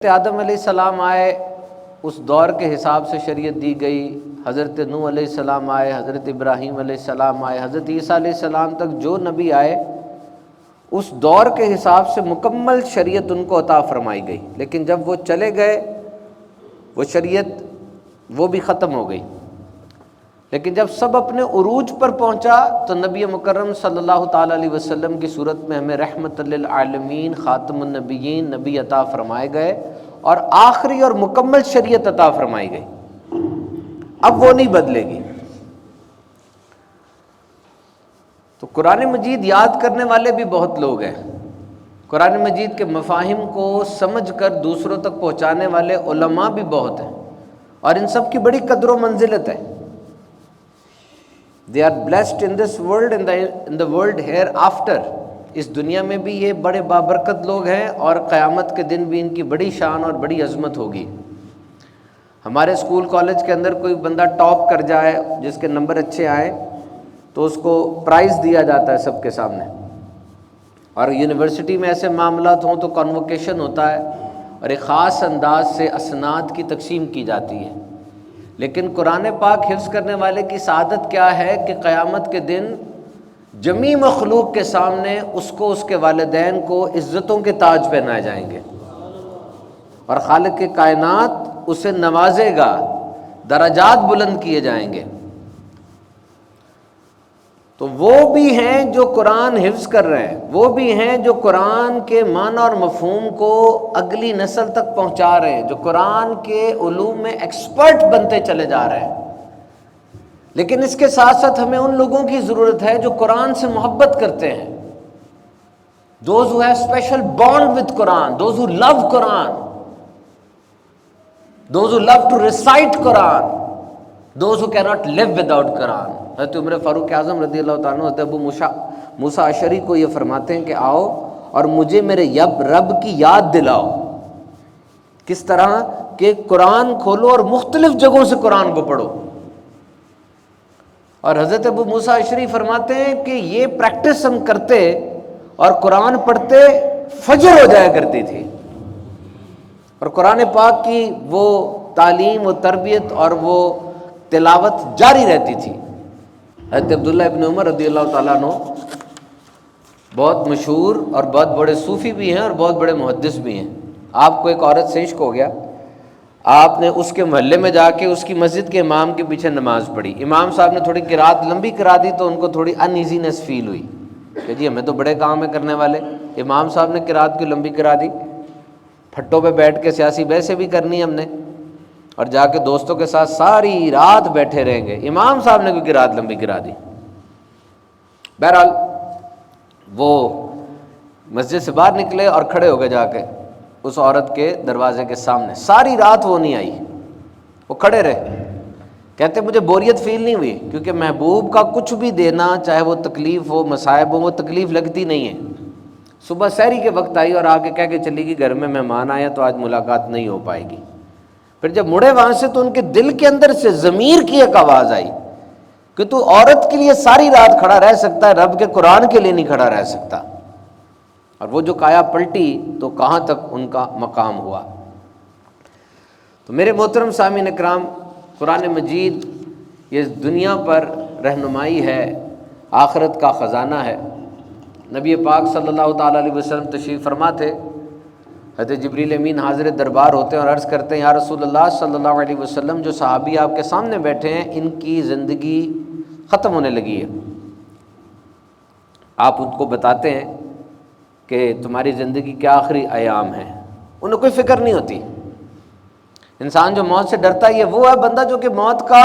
آدم علیہ السلام آئے، اس دور کے حساب سے شریعت دی گئی. حضرت نوح علیہ السلام آئے، حضرت ابراہیم علیہ السلام آئے، حضرت عیسیٰ علیہ السلام تک جو نبی آئے اس دور کے حساب سے مکمل شریعت ان کو عطا فرمائی گئی. لیکن جب وہ چلے گئے وہ شریعت وہ بھی ختم ہو گئی. لیکن جب سب اپنے عروج پر پہنچا تو نبی مکرم صلی اللہ تعالیٰ علیہ وسلم کی صورت میں ہمیں رحمت للعالمین خاتم النبیین نبی عطا فرمائے گئے اور آخری اور مکمل شریعت عطا فرمائی گئی. اب وہ نہیں بدلے گی. تو قرآن مجید یاد کرنے والے بھی بہت لوگ ہیں. قرآن مجید کے مفاہیم کو سمجھ کر دوسروں تک پہنچانے والے علماء بھی بہت ہیں اور ان سب کی بڑی قدر و منزلت ہے. They are blessed in this world and in the world hereafter. اس دنیا میں بھی یہ بڑے بابرکت لوگ ہیں اور قیامت کے دن بھی ان کی بڑی شان اور بڑی عظمت ہوگی. ہمارے اسکول کالج کے اندر کوئی بندہ ٹاپ کر جائے، جس کے نمبر اچھے آئیں تو اس کو پرائز دیا جاتا ہے سب کے سامنے. اور یونیورسٹی میں ایسے معاملات ہوں تو کنووکیشن ہوتا ہے اور ایک خاص انداز سے اسناد کی تقسیم کی جاتی ہے. لیکن قرآن پاک حفظ کرنے والے کی سعادت کیا ہے کہ قیامت کے دن جمیع مخلوق کے سامنے اس کو، اس کے والدین کو عزتوں کے تاج پہنائے جائیں گے اور خالق کے کائنات اسے نوازے گا، درجات بلند کیے جائیں گے. تو وہ بھی ہیں جو قرآن حفظ کر رہے ہیں، وہ بھی ہیں جو قرآن کے معنی اور مفہوم کو اگلی نسل تک پہنچا رہے ہیں، جو قرآن کے علوم میں ایکسپرٹ بنتے چلے جا رہے ہیں. لیکن اس کے ساتھ ساتھ ہمیں ان لوگوں کی ضرورت ہے جو قرآن سے محبت کرتے ہیں. Those who have special bond with Quran, those who love Quran, those who love to recite Quran, those who cannot live without Quran. حضرت عمر فاروق اعظم رضی اللہ تعالیٰ عنہ حضرت ابو موسیٰ اشعری کو یہ فرماتے ہیں کہ آؤ اور مجھے میرے رب کی یاد دلاؤ. کس طرح کہ قرآن کھولو اور مختلف جگہوں سے قرآن کو پڑھو. اور حضرت ابو موسیٰ اشعری فرماتے ہیں کہ یہ پریکٹس ہم کرتے اور قرآن پڑھتے فجر ہو جایا کرتی تھی اور قرآن پاک کی وہ تعلیم و تربیت اور وہ تلاوت جاری رہتی تھی. حضرت عبداللہ ابن عمر رضی اللہ تعالیٰ عنہ بہت مشہور اور بہت بڑے صوفی بھی ہیں اور بہت بڑے محدث بھی ہیں. آپ کو ایک عورت سے عشق ہو گیا، آپ نے اس کے محلے میں جا کے اس کی مسجد کے امام کے پیچھے نماز پڑھی. امام صاحب نے تھوڑی قرات لمبی کرا دی تو ان کو تھوڑی ان ایزینس فیل ہوئی کہ جی ہمیں تو بڑے کام ہیں کرنے والے. امام صاحب نے قرات کی لمبی کرا دی، پھٹوں پہ بیٹھ کے سیاسی بحثیں بھی کرنی ہم نے اور جا کے دوستوں کے ساتھ ساری رات بیٹھے رہیں گے. امام صاحب نے کوئی قرات لمبی کرا دی. بہرحال وہ مسجد سے باہر نکلے اور کھڑے ہو گئے جا کے اس عورت کے دروازے کے سامنے. ساری رات وہ نہیں آئی، وہ کھڑے رہے. کہتے مجھے بوریت فیل نہیں ہوئی کیونکہ محبوب کا کچھ بھی دینا، چاہے وہ تکلیف ہو مصائب ہو، وہ تکلیف لگتی نہیں ہے. صبح سحری کے وقت آئی اور آ کے کہہ کے چلی گئی گھر میں مہمان آیا تو آج ملاقات نہیں ہو پائے گی. پھر جب مڑے وہاں سے تو ان کے دل کے اندر سے ضمیر کی ایک آواز آئی کہ تو عورت کے لیے ساری رات کھڑا رہ سکتا ہے، رب کے قرآن کے لیے نہیں کھڑا رہ سکتا. اور وہ جو کایا پلٹی تو کہاں تک ان کا مقام ہوا. تو میرے محترم سامعین اکرام، قرآن مجید یہ دنیا پر رہنمائی ہے، آخرت کا خزانہ ہے. نبی پاک صلی اللہ تعالیٰ علیہ وسلم تشریف فرما تھے. حضرت جبریل امین حاضر دربار ہوتے ہیں اور عرض کرتے ہیں یا رسول اللہ صلی اللہ علیہ وسلم، جو صحابی آپ کے سامنے بیٹھے ہیں ان کی زندگی ختم ہونے لگی ہے. آپ ان کو بتاتے ہیں کہ تمہاری زندگی کے آخری ایام ہیں. انہیں کوئی فکر نہیں ہوتی. انسان جو موت سے ڈرتا ہے یہ وہ ہے بندہ جو کہ موت کا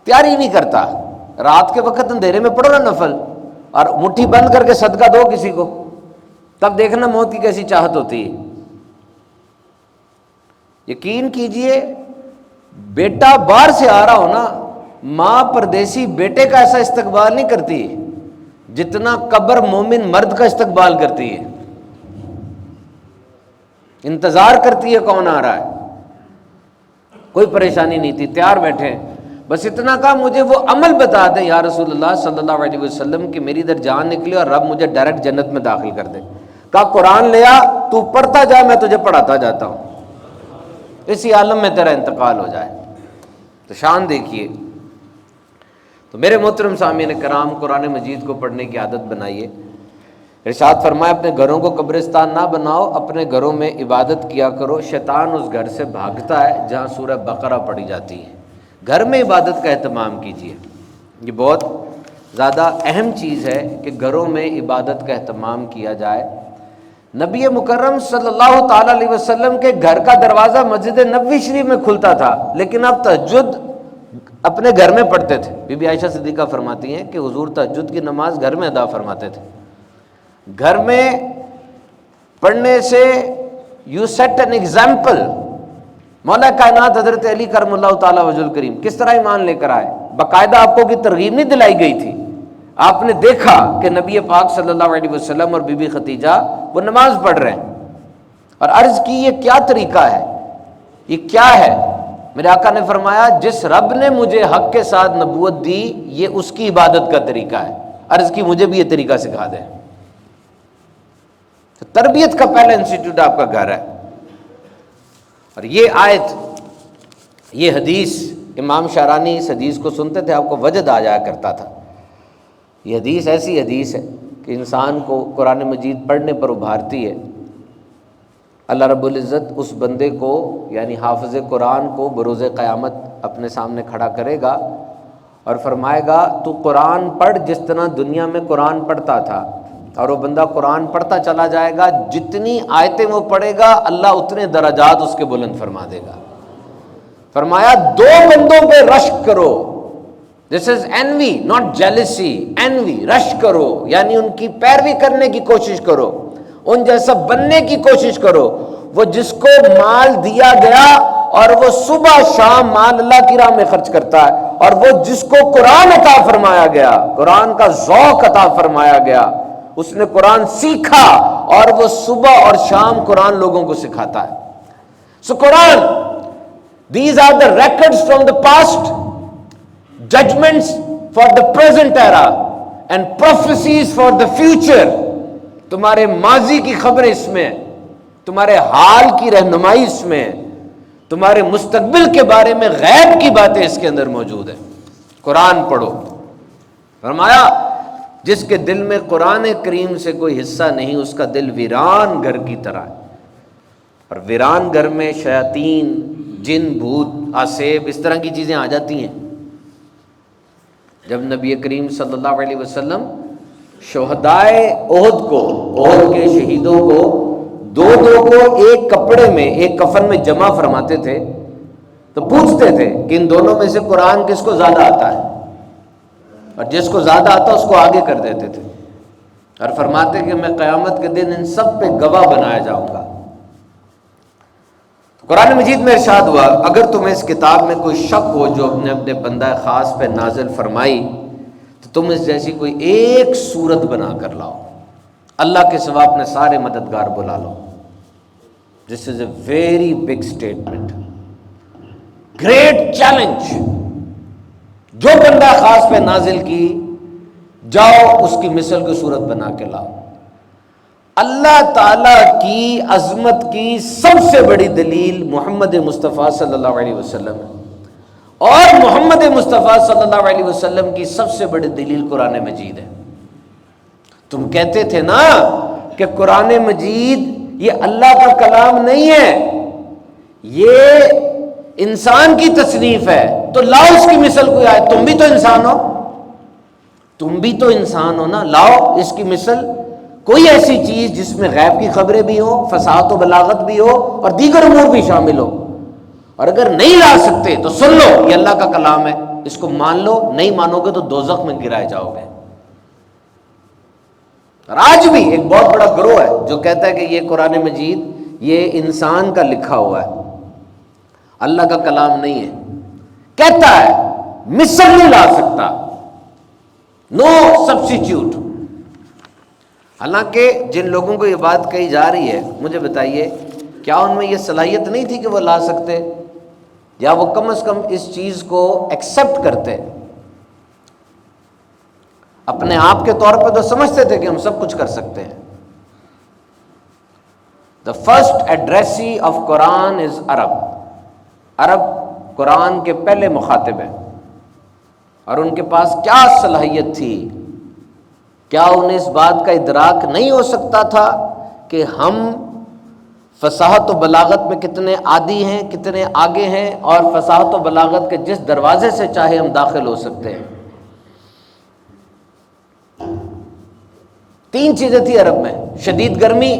تیاری نہیں کرتا. رات کے وقت اندھیرے میں پڑھو نا نفل اور مٹھی بند کر کے صدقہ دو کسی کو، تب دیکھنا موت کی کیسی چاہت ہوتی ہے. یقین کیجئے بیٹا باہر سے آ رہا ہو نا، ماں پردیسی بیٹے کا ایسا استقبال نہیں کرتی جتنا قبر مومن مرد کا استقبال کرتی ہے. انتظار کرتی ہے کون آ رہا ہے. کوئی پریشانی نہیں تھی، تیار بیٹھے ہیں. بس اتنا کہا مجھے وہ عمل بتا دیں یا رسول اللہ صلی اللہ علیہ وسلم کہ میری ادھر جان نکلے اور رب مجھے ڈائریکٹ جنت میں داخل کر دے. کہا قرآن لیا تو پڑھتا جا، میں تجھے پڑھاتا جاتا ہوں، اسی عالم میں تیرا انتقال ہو جائے۔ تو شان دیکھیے۔ تو میرے محترم سامعین کرام، قرآن مجید کو پڑھنے کی عادت بنائیے۔ ارشاد فرمایا اپنے گھروں کو قبرستان نہ بناؤ، اپنے گھروں میں عبادت کیا کرو، شیطان اس گھر سے بھاگتا ہے جہاں سورہ بقرہ پڑھی جاتی ہے۔ گھر میں عبادت کا اہتمام کیجیے، یہ بہت زیادہ اہم چیز ہے کہ گھروں میں عبادت کا اہتمام کیا جائے۔ نبی مکرم صلی اللہ تعالیٰ علیہ وسلم کے گھر کا دروازہ مسجد نبوی شریف میں کھلتا تھا، لیکن اب تہجد اپنے گھر میں پڑھتے تھے۔ بی بی عائشہ صدیقہ فرماتی ہیں کہ حضور تہجد کی نماز گھر میں ادا فرماتے تھے۔ گھر میں پڑھنے سے یو سیٹ این ایگزامپل۔ مولا کائنات حضرت علی کرم اللہ تعالیٰ وجہ الکریم کس طرح ایمان لے کر آئے، باقاعدہ آپ کو کی ترغیب نہیں دلائی گئی تھی، آپ نے دیکھا کہ نبی پاک صلی اللہ علیہ وسلم اور بی بی خدیجہ وہ نماز پڑھ رہے ہیں، اور عرض کی یہ کیا طریقہ ہے، یہ کیا ہے؟ میرے آقا نے فرمایا جس رب نے مجھے حق کے ساتھ نبوت دی یہ اس کی عبادت کا طریقہ ہے۔ عرض کی مجھے بھی یہ طریقہ سکھا دیں۔ تو تربیت کا پہلا انسٹیٹیوٹ آپ کا گھر ہے۔ اور یہ آیت، یہ حدیث، امام شارانی اس حدیث کو سنتے تھے آپ کو وجد آ جایا کرتا تھا۔ یہ حدیث ایسی حدیث ہے کہ انسان کو قرآن مجید پڑھنے پر ابھارتی ہے۔ اللہ رب العزت اس بندے کو یعنی حافظ قرآن کو بروز قیامت اپنے سامنے کھڑا کرے گا اور فرمائے گا تو قرآن پڑھ جس طرح دنیا میں قرآن پڑھتا تھا، اور وہ بندہ قرآن پڑھتا چلا جائے گا، جتنی آیتیں وہ پڑھے گا اللہ اتنے درجات اس کے بلند فرما دے گا۔ فرمایا دو بندوں پہ رشک کرو، دس از envy not jealousy، envy، رشک کرو یعنی ان کی پیروی کرنے کی کوشش کرو، ان جیسا بننے کی کوشش کرو۔ وہ جس کو مال دیا گیا اور وہ صبح شام مال اللہ کی راہ میں خرچ کرتا ہے، اور وہ جس کو قرآن عطا فرمایا گیا، قرآن کا ذوق عطا فرمایا گیا، اس نے قرآن سیکھا اور وہ صبح اور شام قرآن لوگوں کو سکھاتا ہے۔ سو قرآن، these are the records from the past, judgments for the present era and prophecies for the future۔ تمہارے ماضی کی خبریں اس میں، تمہارے حال کی رہنمائی اس میں، تمہارے مستقبل کے بارے میں غیب کی باتیں اس کے اندر موجود ہیں۔ قرآن پڑھو۔ فرمایا جس کے دل میں قرآن کریم سے کوئی حصہ نہیں اس کا دل ویران گھر کی طرح ہے، اور ویران گھر میں شیاطین، جن، بھوت، آسیب، اس طرح کی چیزیں آ جاتی ہیں۔ جب نبی کریم صلی اللہ علیہ وسلم شہدائے احد کو، احد کے شہیدوں کو دو کو ایک کپڑے میں، ایک کفن میں جمع فرماتے تھے تو پوچھتے تھے کہ ان دونوں میں سے قرآن کس کو زیادہ آتا ہے، اور جس کو زیادہ آتا اس کو آگے کر دیتے تھے، اور فرماتے کہ میں قیامت کے دن ان سب پہ گواہ بنایا جاؤں گا۔ قرآن مجید میں ارشاد ہوا اگر تمہیں اس کتاب میں کوئی شک ہو جو اپنے بندہ خاص پہ نازل فرمائی تو تم اس جیسی کوئی ایک صورت بنا کر لاؤ، اللہ کے سوا اپنے سارے مددگار بلا لو۔ This is a very big statement, great challenge. جو بندہ خاص پہ نازل کی جاؤ اس کی مثل کی صورت بنا کے لاؤ۔ اللہ تعالیٰ کی عظمت کی سب سے بڑی دلیل محمد مصطفیٰ صلی اللہ علیہ وسلم ہے، اور محمد مصطفیٰ صلی اللہ علیہ وسلم کی سب سے بڑی دلیل قرآن مجید ہے۔ تم کہتے تھے نا کہ قرآن مجید یہ اللہ کا کلام نہیں ہے، یہ انسان کی تصنیف ہے، تو لاؤ اس کی مثل کوئی آئے۔ تم بھی تو انسان ہو، تم بھی تو انسان ہو نا، لاؤ اس کی مثل کوئی ایسی چیز جس میں غیب کی خبریں بھی ہوں، فصاحت و بلاغت بھی ہو، اور دیگر امور بھی شامل ہو۔ اور اگر نہیں لا سکتے تو سن لو یہ اللہ کا کلام ہے، اس کو مان لو، نہیں مانو گے تو دوزخ میں گرائے جاؤ گے۔ اور آج بھی ایک بہت بڑا گروہ ہے جو کہتا ہے کہ یہ قرآن مجید یہ انسان کا لکھا ہوا ہے، اللہ کا کلام نہیں ہے، کہتا ہے مثل نہیں لا سکتا، نو سبسٹیٹیوٹ۔ حالانکہ جن لوگوں کو یہ بات کہی جا رہی ہے، مجھے بتائیے کیا ان میں یہ صلاحیت نہیں تھی کہ وہ لا سکتے، یا وہ کم از کم اس چیز کو ایکسیپٹ کرتے؟ اپنے آپ کے طور پہ تو سمجھتے تھے کہ ہم سب کچھ کر سکتے ہیں، دا فرسٹ ایڈریسی آف قرآن از عرب. عرب قرآن کے پہلے مخاطب ہیں، اور ان کے پاس کیا صلاحیت تھی؟ کیا انہیں اس بات کا ادراک نہیں ہو سکتا تھا کہ ہم فصاحت و بلاغت میں کتنے عادی ہیں، کتنے آگے ہیں، اور فصاحت و بلاغت کے جس دروازے سے چاہے ہم داخل ہو سکتے ہیں؟ 3 چیزیں تھی عرب میں: شدید گرمی،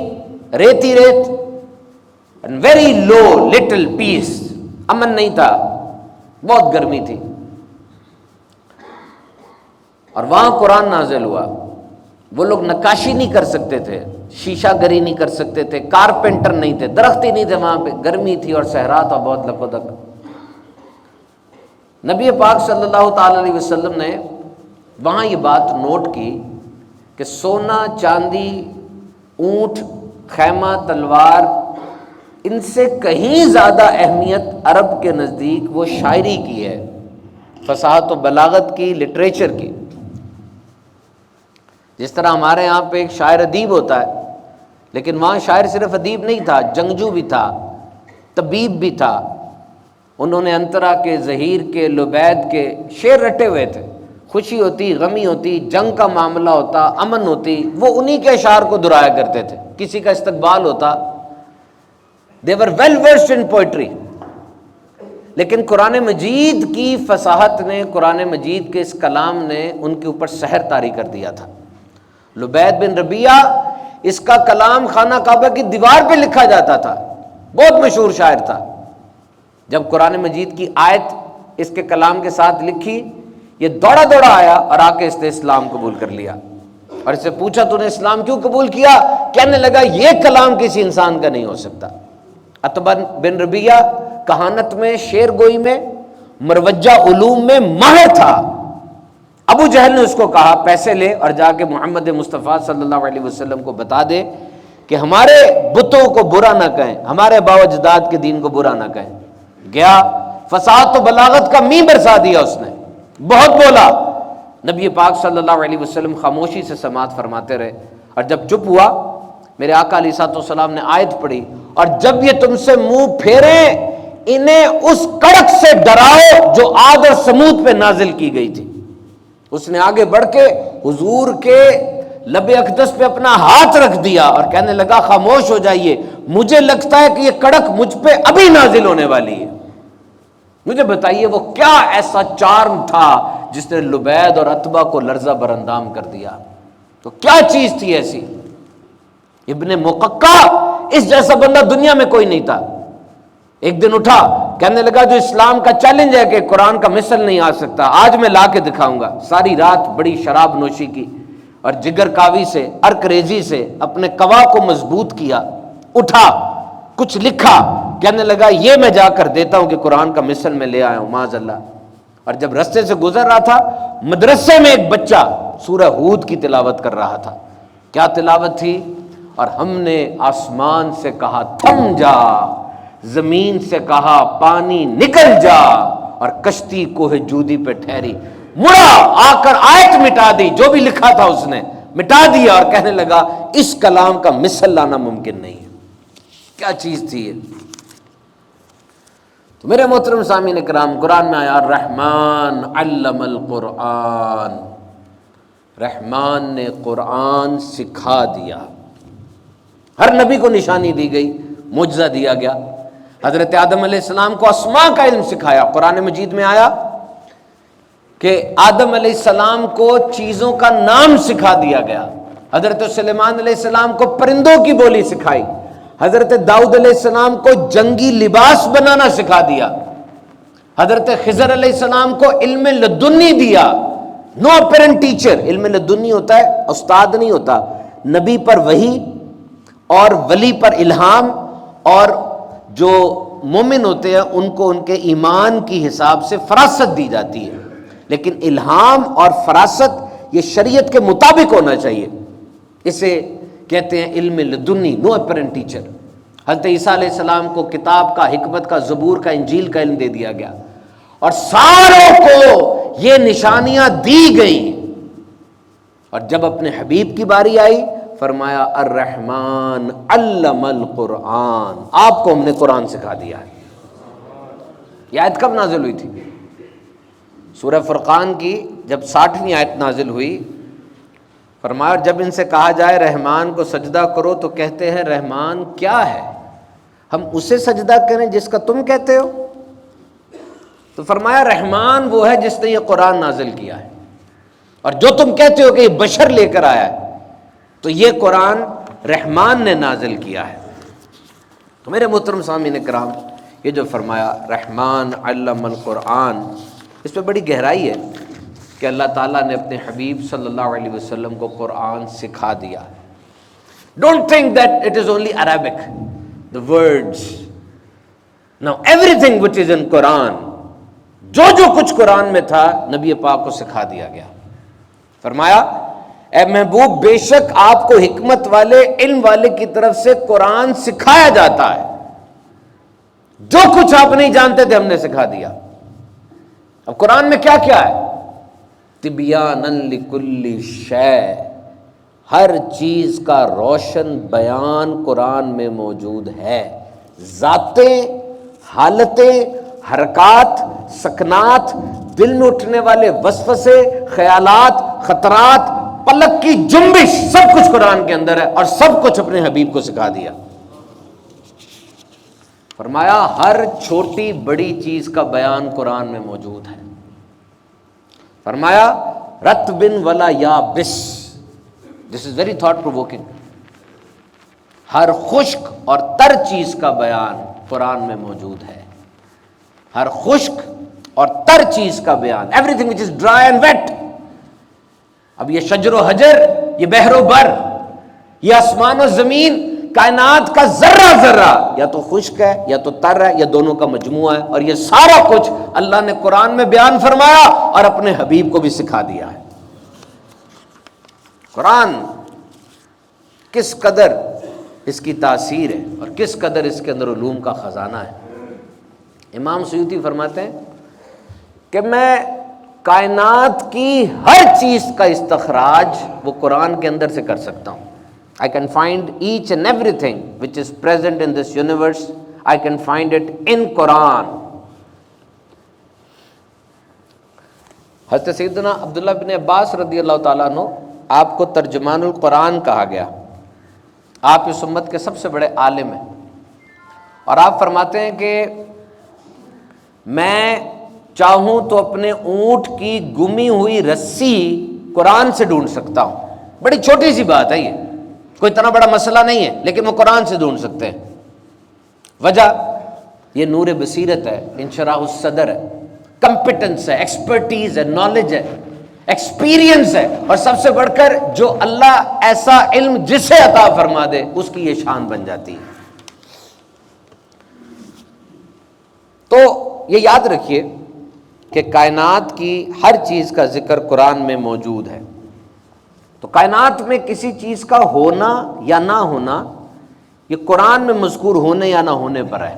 ریتی ریت، ویری لو لٹل پیس، امن نہیں تھا، بہت گرمی تھی. اور وہاں قرآن نازل ہوا. وہ لوگ نقاشی نہیں کر سکتے تھے، شیشہ گری نہیں کر سکتے تھے، کارپینٹر نہیں تھے، درخت ہی نہیں تھے وہاں پہ، گرمی تھی اور صحرا تھا بہت لپدک. نبی پاک صلی اللہ تعالی علیہ وسلم نے وہاں یہ بات نوٹ کی کہ سونا، چاندی، اونٹ، خیمہ، تلوار، ان سے کہیں زیادہ اہمیت عرب کے نزدیک وہ شاعری کی ہے، فصاحت و بلاغت کی، لٹریچر کی. جس طرح ہمارے یہاں پہ ایک شاعر ادیب ہوتا ہے، لیکن وہاں شاعر صرف ادیب نہیں تھا، جنگجو بھی تھا، طبیب بھی تھا. انہوں نے انترا کے، زہیر کے، لبید کے شعر رٹے ہوئے تھے. خوشی ہوتی، غمی ہوتی، جنگ کا معاملہ ہوتا، امن ہوتی، وہ انہی کے اشعار کو دہرایا کرتے تھے. کسی کا استقبال ہوتا، they were well versed in poetry. لیکن قرآن مجید کی فصاحت نے، قرآن مجید کے اس کلام نے ان کے اوپر سحر طاری کر دیا تھا. لبید بن ربیعہ، اس کا کلام خانہ کعبہ کی دیوار پہ لکھا جاتا تھا، بہت مشہور شاعر تھا. جب قرآن مجید کی آیت اس کے کلام کے ساتھ لکھی، یہ دوڑا دوڑا آیا اور آ کے اس نے اسلام قبول کر لیا. اور اس سے پوچھا تو نے اسلام کیوں قبول کیا؟ کہنے لگا یہ کلام کسی انسان کا نہیں ہو سکتا. عتبہ بن ربیعہ کہانت میں، شعر گوئی میں، مروجہ علوم میں ماہر تھا. ابو جہل نے اس کو کہا پیسے لے اور جا کے محمد مصطفیٰ صلی اللہ علیہ وسلم کو بتا دے کہ ہمارے بتوں کو برا نہ کہیں، ہمارے باو اجداد کے دین کو برا نہ کہیں. گیا، فصاحت و بلاغت کا می برسا دیا اس نے، بہت بولا. نبی پاک صلی اللہ علیہ وسلم خاموشی سے سماعت فرماتے رہے. اور جب چپ ہوا، میرے آقا علیہ السلام نے آیت پڑھی، اور جب یہ تم سے منہ پھیریں انہیں اس کڑک سے ڈراؤ جو عاد اور سمود پہ نازل کی گئی تھی. اس نے آگے بڑھ کے حضور کے لب اقدس پہ اپنا ہاتھ رکھ دیا اور کہنے لگا خاموش ہو جائیے، مجھے لگتا ہے کہ یہ کڑک مجھ پہ ابھی نازل ہونے والی ہے. مجھے بتائیے وہ کیا ایسا چارم تھا جس نے لبید اور عتبہ کو لرزہ براندام کر دیا؟ تو کیا چیز تھی ایسی؟ ابن مققع، اس جیسا بندہ دنیا میں کوئی نہیں تھا. ایک دن اٹھا، کہنے لگا جو اسلام کا چیلنج ہے کہ قرآن کا مثل نہیں آ سکتا، آج میں لا کے دکھاؤں گا. ساری رات بڑی شراب نوشی کی اور جگر کاوی سے، عرق ریزی سے اپنے قوا کو مضبوط کیا. اٹھا، کچھ لکھا، کہنے لگا یہ میں جا کر دیتا ہوں کہ قرآن کا مثل میں لے آیا ہوں معاذ اللہ. اور جب رستے سے گزر رہا تھا، مدرسے میں ایک بچہ سورہ ہود کی تلاوت کر رہا تھا. کیا تلاوت تھی؟ اور ہم نے آسمان سے کہا تھم جا، زمین سے کہا پانی نکل جا، اور کشتی کوہ جودی پہ ٹھہری. مڑا آ کر آیت مٹا دی، جو بھی لکھا تھا اس نے مٹا دیا، اور کہنے لگا اس کلام کا مثل لانا ممکن نہیں ہے. کیا چیز تھی یہ؟ تو میرے محترم سامعین کرام، قرآن میں آیا الرحمن علم القرآن، رحمان نے قرآن سکھا دیا. ہر نبی کو نشانی دی گئی، معجزہ دیا گیا. حضرت آدم علیہ السلام کو اسماء کا علم سکھایا. قرآن مجید میں آیا کہ آدم علیہ السلام کو چیزوں کا نام سکھا دیا گیا. حضرت سلیمان علیہ السلام کو پرندوں کی بولی سکھائی. حضرت داؤد علیہ السلام کو جنگی لباس بنانا سکھا دیا. حضرت خضر علیہ السلام کو علم لدنی دیا. No apparent teacher. علم لدنی ہوتا ہے استاد نہیں ہوتا، نبی پر وحی اور ولی پر الہام، اور جو مومن ہوتے ہیں ان کو ان کے ایمان کی حساب سے فراست دی جاتی ہے. لیکن الہام اور فراست یہ شریعت کے مطابق ہونا چاہیے. اسے کہتے ہیں علم لدنی، نو اپیرنٹ ٹیچر. حضرت عیسیٰ علیہ السلام کو کتاب کا، حکمت کا، زبور کا، انجیل کا علم دے دیا گیا، اور ساروں کو یہ نشانیاں دی گئی. اور جب اپنے حبیب کی باری آئی فرمایا الرحمن علم القرآن، آپ کو ہم نے قرآن سکھا دیا ہے۔ یہ آیت کب نازل ہوئی تھی؟ سورہ فرقان کی جب 60ویں آیت نازل ہوئی، فرمایا جب ان سے کہا جائے رحمان کو سجدہ کرو تو کہتے ہیں رحمان کیا ہے، ہم اسے سجدہ کریں جس کا تم کہتے ہو؟ تو فرمایا رحمان وہ ہے جس نے یہ قرآن نازل کیا ہے، اور جو تم کہتے ہو کہ یہ بشر لے کر آیا ہے، تو یہ قرآن رحمان نے نازل کیا ہے۔ تو میرے محترم سامعین کرام، یہ جو فرمایا رحمان علم القرآن، اس پہ بڑی گہرائی ہے کہ اللہ تعالیٰ نے اپنے حبیب صلی اللہ علیہ وسلم کو قرآن سکھا دیا۔ Don't think that it is only Arabic the words. Now everything which is in Quran، جو کچھ قرآن میں تھا نبی پاک کو سکھا دیا گیا۔ فرمایا اے محبوب بے شک آپ کو حکمت والے علم والے کی طرف سے قرآن سکھایا جاتا ہے، جو کچھ آپ نہیں جانتے تھے ہم نے سکھا دیا۔ اب قرآن میں کیا کیا ہے؟ تبیانا لکل شیء، ہر چیز کا روشن بیان قرآن میں موجود ہے۔ ذاتیں، حالتیں، حرکات، سکنات، دل میں اٹھنے والے وسوسے، خیالات، خطرات، پلک کی جنبش، سب کچھ قرآن کے اندر ہے، اور سب کچھ اپنے حبیب کو سکھا دیا۔ فرمایا ہر چھوٹی بڑی چیز کا بیان قرآن میں موجود ہے۔ فرمایا رطب ولا یابس، دس از ویری تھاٹ پرووکنگ، ہر خشک اور تر چیز کا بیان قرآن میں موجود ہے۔ ہر خشک اور تر چیز کا بیان، every thing which is dry and wet. اب یہ شجر و حجر، یہ بحر و بر، یہ آسمان و زمین، کائنات کا ذرہ ذرہ یا تو خشک ہے یا تو تر ہے یا دونوں کا مجموعہ ہے، اور یہ سارا کچھ اللہ نے قرآن میں بیان فرمایا اور اپنے حبیب کو بھی سکھا دیا ہے۔ قرآن کس قدر اس کی تاثیر ہے اور کس قدر اس کے اندر علوم کا خزانہ ہے۔ امام سیوطی فرماتے ہیں کہ میں کائنات کی ہر چیز کا استخراج وہ قرآن کے اندر سے کر سکتا ہوں۔ I can find each and everything which is present in this universe, I can find it in Quran۔ حضرت سیدنا عبداللہ بن عباس رضی اللہ تعالیٰ عنہ، آپ کو ترجمان القرآن کہا گیا، آپ اس امت کے سب سے بڑے عالم ہیں، اور آپ فرماتے ہیں کہ میں چاہوں تو اپنے اونٹ کی گمی ہوئی رسی قرآن سے ڈھونڈ سکتا ہوں۔ بڑی چھوٹی سی بات ہے، یہ کوئی اتنا بڑا مسئلہ نہیں ہے، لیکن وہ قرآن سے ڈھونڈ سکتے ہیں۔ وجہ یہ نور بصیرت ہے، انشراح الصدر ہے، کمپیٹنس ہے، ایکسپرٹیز ہے، نالج ہے، ایکسپیرینس ہے، اور سب سے بڑھ کر جو اللہ ایسا علم جسے عطا فرما دے اس کی یہ شان بن جاتی ہے۔ تو یہ یاد رکھیے کہ کائنات کی ہر چیز کا ذکر قرآن میں موجود ہے۔ تو کائنات میں کسی چیز کا ہونا یا نہ ہونا یہ قرآن میں مذکور ہونے یا نہ ہونے پر ہے۔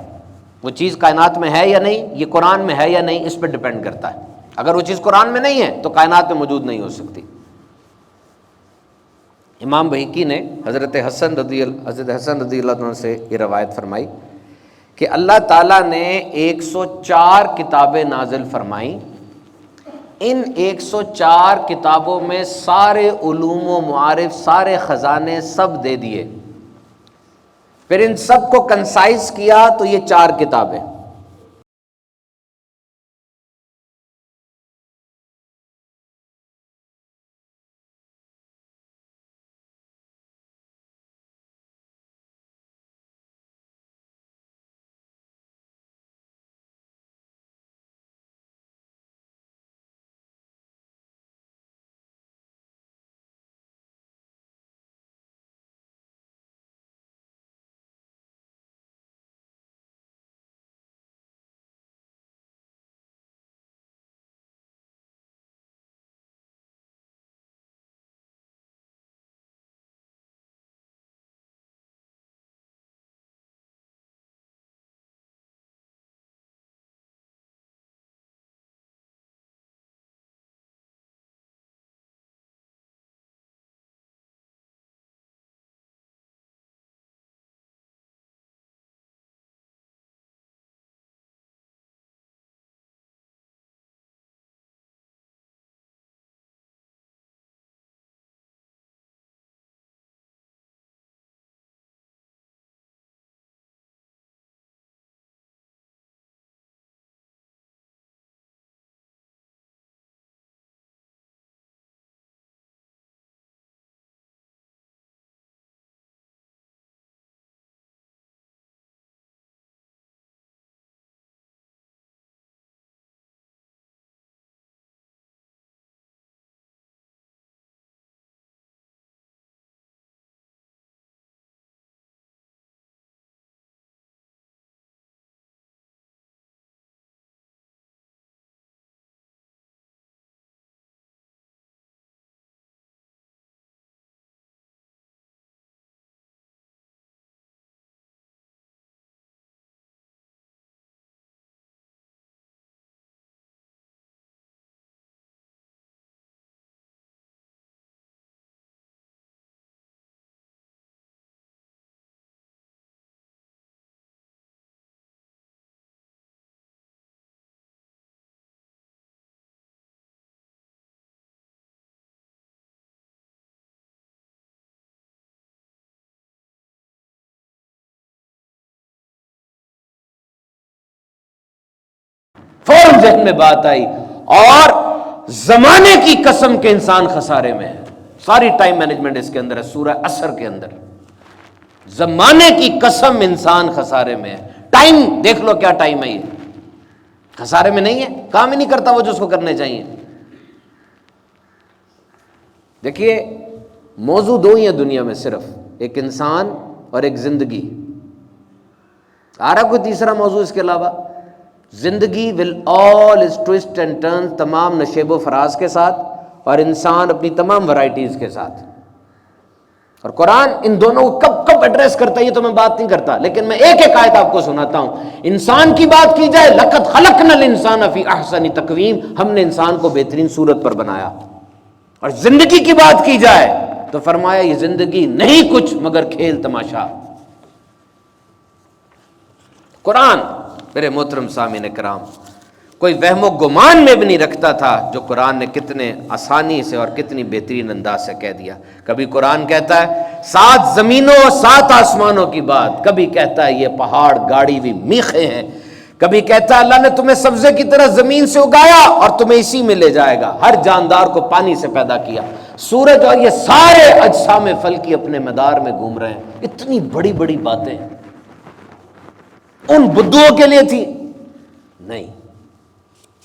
وہ چیز کائنات میں ہے یا نہیں، یہ قرآن میں ہے یا نہیں، اس پہ ڈیپینڈ کرتا ہے۔ اگر وہ چیز قرآن میں نہیں ہے تو کائنات میں موجود نہیں ہو سکتی۔ امام بہقی نے حضرت حسن رضی اللہ عنہ سے یہ روایت فرمائی کہ اللہ تعالیٰ نے 104 کتابیں نازل فرمائیں، ان 104 کتابوں میں سارے علوم و معارف، سارے خزانے سب دے دیے، پھر ان سب کو کنسائز کیا تو یہ 4 کتابیں فوراً ذہن میں بات آئی، اور زمانے کی قسم کے انسان خسارے میں ہے. ساری ٹائم مینجمنٹ اس کے اندر ہے، سورہ عصر کے اندر. زمانے کی قسم انسان خسارے میں ہے. ٹائم دیکھ لو کیا ٹائم ہے، یہ خسارے میں نہیں ہے، کام ہی نہیں کرتا وہ جو اس کو کرنے چاہیے. دیکھیے موضوع دو ہی ہیں دنیا میں، صرف ایک انسان اور ایک زندگی. آ رہا کوئی تیسرا موضوع اس کے علاوہ؟ زندگی ول آل از ٹوسٹ اینڈ ٹرن، تمام نشیب و فراز کے ساتھ، اور انسان اپنی تمام ورائٹیز کے ساتھ. اور قرآن ان دونوں کو کب کب ایڈریس کرتا ہے یہ تو میں بات نہیں کرتا، لیکن میں ایک ایک آیت آپ کو سناتا ہوں. انسان کی بات کی جائے، لقد خلقنا الانسان فی احسن تقویم، ہم نے انسان کو بہترین صورت پر بنایا. اور زندگی کی بات کی جائے تو فرمایا یہ زندگی نہیں کچھ مگر کھیل تماشا. قرآن میرے محترم سامعین کرام کوئی وہم و گمان میں بھی نہیں رکھتا تھا جو قرآن نے کتنے آسانی سے اور کتنی بہترین انداز سے کہہ دیا. کبھی قرآن کہتا ہے 7 زمینوں اور 7 آسمانوں کی بات، کبھی کہتا ہے یہ پہاڑ گاڑی ہوئی میخیں ہیں، کبھی کہتا ہے اللہ نے تمہیں سبزے کی طرح زمین سے اگایا اور تمہیں اسی میں لے جائے گا، ہر جاندار کو پانی سے پیدا کیا. سورج اور یہ سارے اجسام فلکی اپنے مدار میں گھوم رہے ہیں. اتنی بڑی بڑی باتیں ان بدھوؤں کے لیے تھی؟ نہیں،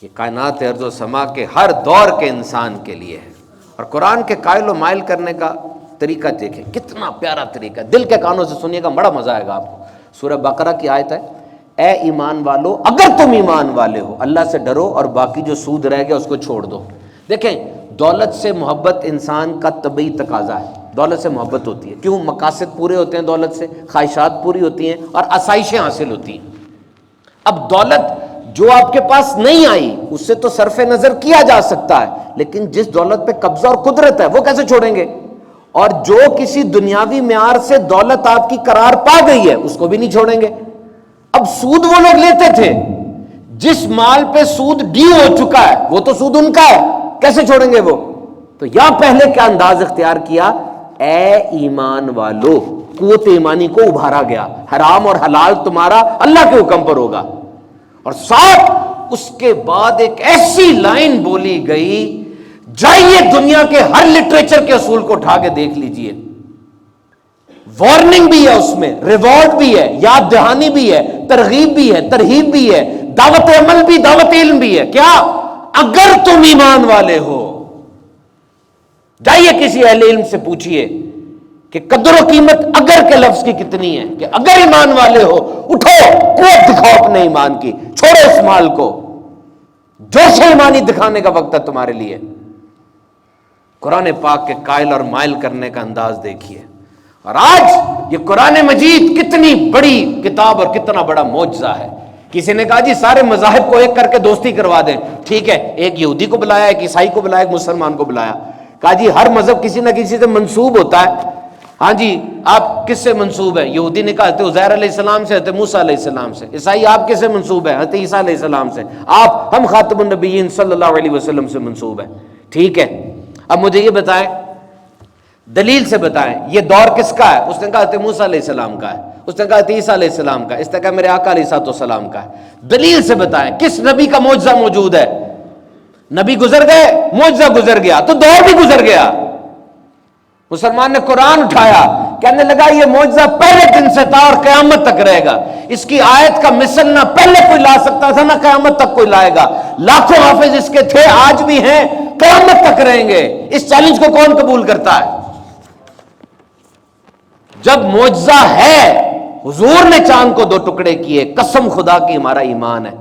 یہ کائنات ارض و سما کے ہر دور کے انسان کے لیے ہے. اور قرآن کے قائل و مائل کرنے کا طریقہ دیکھیں کتنا پیارا طریقہ ہے. دل کے کانوں سے سنیے گا، بڑا مزہ آئے گا آپ کو. سورہ بقرہ کی آیت ہے، اے ایمان والو اگر تم ایمان والے ہو اللہ سے ڈرو اور باقی جو سود رہ گیا اس کو چھوڑ دو. دیکھیں دولت سے محبت انسان کا طبعی تقاضا ہے، دولت سے محبت ہوتی ہے. کیوں؟ مقاصد پورے ہوتے ہیں دولت سے، خواہشات پوری ہوتی ہیں اور آسائشیں حاصل ہوتی ہیں. اب دولت جو آپ کے پاس نہیں آئی اس سے تو صرف نظر کیا جا سکتا ہے، لیکن جس دولت پہ قبضہ اور قدرت ہے وہ کیسے چھوڑیں گے؟ اور جو کسی دنیاوی معیار سے دولت آپ کی قرار پا گئی ہے اس کو بھی نہیں چھوڑیں گے. اب سود وہ لوگ لیتے تھے، جس مال پہ سود ڈیو ہو چکا ہے وہ تو سود ان کا ہے، کیسے چھوڑیں گے وہ؟ تو یہاں پہلے کیا انداز اختیار کیا؟ اے ایمان والو، قوت ایمانی کو ابھارا گیا. حرام اور حلال تمہارا اللہ کے حکم پر ہوگا. اور ساتھ اس کے بعد ایک ایسی لائن بولی گئی، جائیے دنیا کے ہر لٹریچر کے اصول کو اٹھا کے دیکھ لیجئے، وارننگ بھی ہے اس میں، ریوارڈ بھی ہے، یاد دہانی بھی ہے، ترغیب بھی ہے، ترہیب بھی ہے، دعوت عمل بھی، دعوت علم بھی ہے. کیا؟ اگر تم ایمان والے ہو. جائیے کسی اہل علم سے پوچھئے کہ قدر و قیمت اگر کے لفظ کی کتنی ہے، کہ اگر ایمان والے ہو اٹھو، قوت دکھاؤ اپنے ایمان کی، چھوڑو اس مال کو. جوش ایمانی دکھانے کا وقت ہے تمہارے لیے. قرآن پاک کے قائل اور مائل کرنے کا انداز دیکھیے. اور آج یہ قرآن مجید کتنی بڑی کتاب اور کتنا بڑا معجزہ ہے. کسی نے کہا جی سارے مذاہب کو ایک کر کے دوستی کروا دیں. ٹھیک ہے، ایک یہودی کو بلایا، ایک عیسائی کو بلایا، ایک مسلمان کو بلایا. کہا جی ہر مذہب کسی نہ کسی سے منسوب ہوتا ہے. ہاں جی آپ کس سے منسوب ہیں؟ یہودی نے کہا حضرت عزیر علیہ السلام سے، حضرت موسیٰ علیہ السلام سے. عیسائی آپ کس سے منسوب ہیں؟ حضرت عیسیٰ علیہ السلام سے. ہم خاتم النبیین صلی اللہ علیہ وسلم سے منسوب ہیں. ٹھیک ہے، اب مجھے یہ بتائیں، دلیل سے بتائیں یہ دور کس کا ہے؟ اس نے کہا حضرت موسیٰ علیہ السلام کا ہے. اس نے کہا حضرت عیسیٰ علیہ السلام کا ہے. اس نے کہا میرے آقا علیہ السلام کا ہے. دلیل سے بتائیں کس نبی کا معجزہ موجود ہے؟ نبی گزر گئے، معجزہ گزر گیا تو دور بھی گزر گیا. مسلمان نے قرآن اٹھایا، کہنے لگا یہ معجزہ پہلے دن سے تھا اور قیامت تک رہے گا. اس کی آیت کا مثل نہ پہلے کوئی لا سکتا تھا نہ قیامت تک کوئی لائے گا. لاکھوں حافظ اس کے تھے، آج بھی ہیں، قیامت تک رہیں گے. اس چیلنج کو کون قبول کرتا ہے؟ جب معجزہ ہے، حضور نے چاند کو 2 ٹکڑے کیے، قسم خدا کی ہمارا ایمان ہے.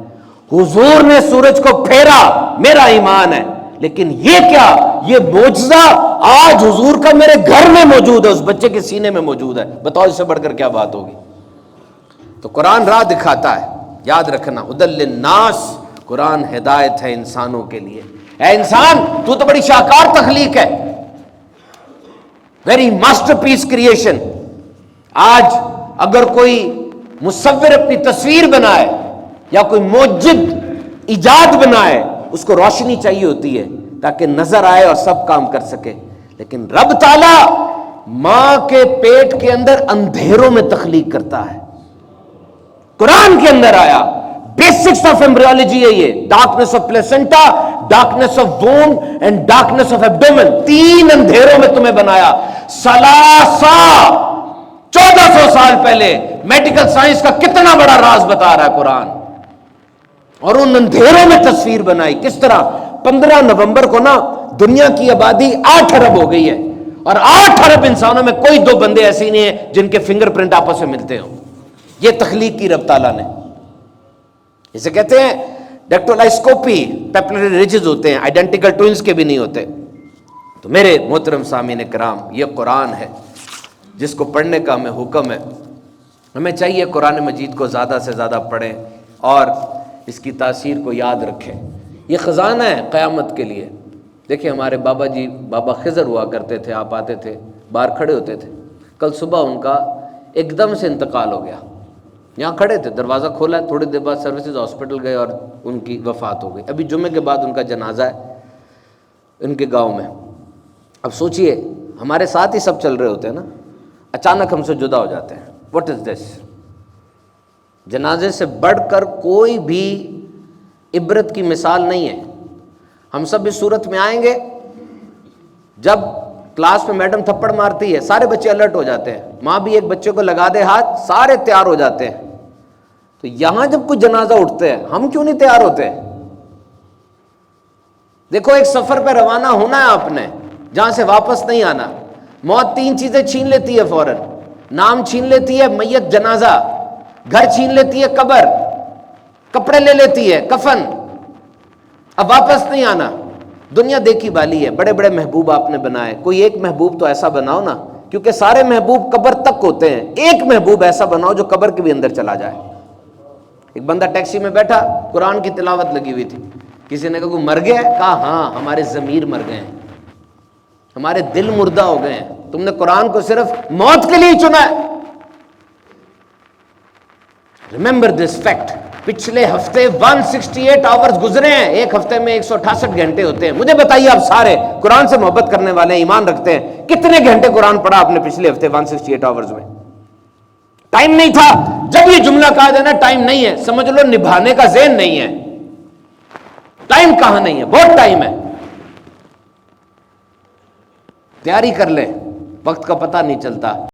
حضور نے سورج کو پھیرا، میرا ایمان ہے. لیکن یہ کیا؟ یہ معجزہ آج حضور کا میرے گھر میں موجود ہے، اس بچے کے سینے میں موجود ہے. بتاؤ اس سے بڑھ کر کیا بات ہوگی؟ تو قرآن راہ دکھاتا ہے. یاد رکھنا، ہدی للناس، قرآن ہدایت ہے انسانوں کے لیے. اے انسان تو بڑی شاہکار تخلیق ہے، ویری ماسٹر پیس کریشن. آج اگر کوئی مصور اپنی تصویر بنائے یا کوئی موجد ایجاد بنائے، اس کو روشنی چاہیے ہوتی ہے تاکہ نظر آئے اور سب کام کر سکے. لیکن رب تعالیٰ ماں کے پیٹ کے اندر اندھیروں میں تخلیق کرتا ہے. قرآن کے اندر آیا بیسکس آف ایمبریولوجی ہے یہ. Darkness of placenta, darkness of womb and darkness of abdomen. 3 اندھیروں میں تمہیں بنایا. 1400 سال پہلے میڈیکل سائنس کا کتنا بڑا راز بتا رہا ہے قرآن. اور ان اندھیروں میں تصویر بنائی. کس طرح؟ 15 نومبر کو نا دنیا کی آبادی 8 ارب ہو گئی ہے, اور 8 ارب انسانوں میں کوئی 2 بندے ایسے نہیں ہیں جن کے فنگر پرنٹ آپس میں ملتے ہوں. یہ تخلیق کی رب تعالیٰ نے. اسے کہتے ہیں ڈیکٹولائسکوپی. پیپلری ریجز ہوتے ہیں, آئیڈینٹیکل ٹوئنز کے بھی نہیں ہوتے. تو میرے محترم سامعین کرام, یہ قرآن ہے جس کو پڑھنے کا ہمیں حکم ہے. ہمیں چاہیے قرآن مجید کو زیادہ سے زیادہ پڑھیں اور اس کی تاثیر کو یاد رکھیں. یہ خزانہ ہے قیامت کے لیے. دیکھیں ہمارے بابا جی, بابا خضر ہوا کرتے تھے, آپ آتے تھے, باہر کھڑے ہوتے تھے. کل صبح ان کا ایک دم سے انتقال ہو گیا. یہاں کھڑے تھے, دروازہ کھولا, تھوڑی دیر بعد سروسز ہاسپٹل گئے اور ان کی وفات ہو گئی. ابھی جمعے کے بعد ان کا جنازہ ہے ان کے گاؤں میں. اب سوچئے ہمارے ساتھ ہی سب چل رہے ہوتے ہیں نا, اچانک ہم سے جدا ہو جاتے ہیں. واٹ از دس؟ جنازے سے بڑھ کر کوئی بھی عبرت کی مثال نہیں ہے. ہم سب اس صورت میں آئیں گے جب کلاس میں میڈم تھپڑ مارتی ہے, سارے بچے الرٹ ہو جاتے ہیں. ماں بھی ایک بچے کو لگا دے ہاتھ, سارے تیار ہو جاتے ہیں. تو یہاں جب کوئی جنازہ اٹھتے ہیں ہم کیوں نہیں تیار ہوتے؟ دیکھو ایک سفر پہ روانہ ہونا ہے آپ نے, جہاں سے واپس نہیں آنا. موت 3 چیزیں چھین لیتی ہے فوراً. نام چھین لیتی ہے میت جنازہ, گھر چھین لیتی ہے قبر, کپڑے لے لیتی ہے کفن. اب واپس نہیں آنا. دنیا دیکھی بالی ہے, بڑے بڑے محبوب آپ نے بنائے, کوئی ایک محبوب تو ایسا بناؤ نا, کیونکہ سارے محبوب قبر تک ہوتے ہیں. ایک محبوب ایسا بناؤ جو قبر کے بھی اندر چلا جائے. ایک بندہ ٹیکسی میں بیٹھا, قرآن کی تلاوت لگی ہوئی تھی. کسی نے کہا کوئی مر گیا ہے؟ کہا ہاں, ہمارے ضمیر مر گئے ہیں, ہمارے دل مردہ ہو گئے ہیں. تم نے قرآن کو صرف موت کے لیے چنا ہے. Remember this fact. پچھلے ہفتے 168 آورز گزرے ہیں. ایک ہفتے میں 168 گھنٹے ہوتے ہیں. مجھے بتائیے آپ سارے قرآن سے محبت کرنے والے ہیں, ایمان رکھتے ہیں, کتنے گھنٹے قرآن پڑھا آپ نے پچھلے ہفتے 168 آورز میں؟ ٹائم نہیں تھا. جب یہ جملہ کہا جائے نا ٹائم نہیں ہے, سمجھ لو نبھانے کا ذہن نہیں ہے. ٹائم کہاں نہیں ہے, بہت ٹائم ہے. تیاری کر لیں, وقت کا پتہ نہیں چلتا.